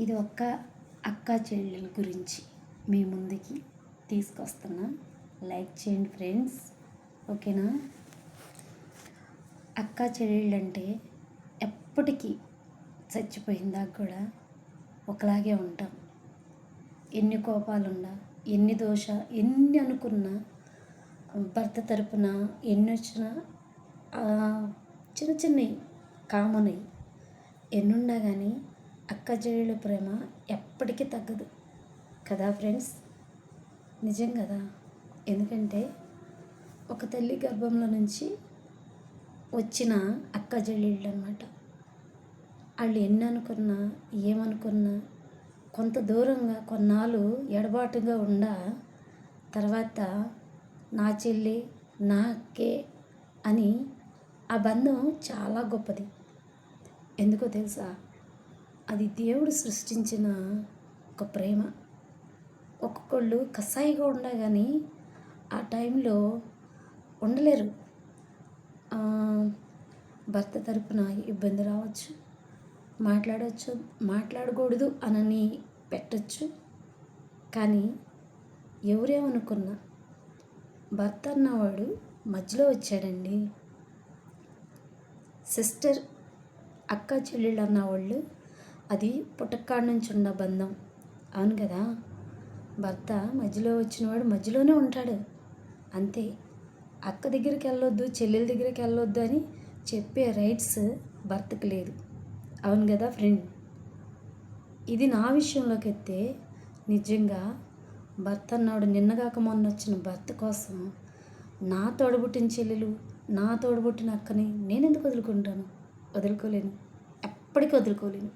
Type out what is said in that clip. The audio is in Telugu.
ఇది ఒక్క అక్క చెల్లెల గురించి మీ ముందుకి తీసుకొస్తున్నా. లైక్ చేయండి ఫ్రెండ్స్, ఓకేనా? అక్క చెల్లెళ్ళు అంటే ఎప్పటికీ చచ్చిపోయిందాక కూడా ఒకలాగే ఉంటాం. ఎన్ని కోపాలున్నా, ఎన్ని అనుకున్నా, భర్త తరపున ఎన్ని వచ్చినా చిన్న చిన్నవి కామన్ అయ్యి ఎన్నున్నా కానీ అక్క చెల్లెళ్ళ ప్రేమ ఎప్పటికీ తగ్గదు కదా ఫ్రెండ్స్. నిజం కదా. ఎందుకంటే ఒక తల్లి గర్భంలో నుంచి వచ్చిన అక్క చెల్లెళ్ళు అన్నమాట. వాళ్ళు ఎన్ని అనుకున్నా ఏమనుకున్నా కొంత దూరంగా కొన్నాళ్ళు ఎడబాటుగా తర్వాత నా చెల్లి నా అక్కే అని ఆ బంధం చాలా గొప్పది. ఎందుకో తెలుసా? అది దేవుడు సృష్టించిన ఒక ప్రేమ. ఒక్కొక్కళ్ళు కసాయిగా ఉండగాని ఆ టైంలో ఉండలేరు. భర్త తరపున ఇబ్బంది రావచ్చు, మాట్లాడకూడదు అనని పెట్టచ్చు. కానీ ఎవరేమనుకున్నా భర్త అన్నవాడు మధ్యలో వచ్చాడండి. సిస్టర్, అక్క చెల్లెళ్ళు అన్నవాళ్ళు అది పుట్టక్కాడ నుంచి ఉన్న బంధం. అవును కదా. భర్త మధ్యలో వచ్చినవాడు మధ్యలోనే ఉంటాడు అంతే. అక్క దగ్గరికి వెళ్ళొద్దు, చెల్లెల దగ్గరికి వెళ్ళొద్దు అని చెప్పే రైట్స్ భర్తకు లేదు. అవును కదా ఫ్రెండ్. ఇది నా విషయంలోకి ఎత్తే నిజంగా భర్త అన్నాడు నిన్నగాక మొన్న వచ్చిన భర్త కోసం నా తోడబుట్టిన చెల్లెలు, నా తోడబుట్టిన అక్కని నేను ఎందుకు వదులుకుంటాను? వదులుకోలేను, ఎప్పటికీ వదులుకోలేను.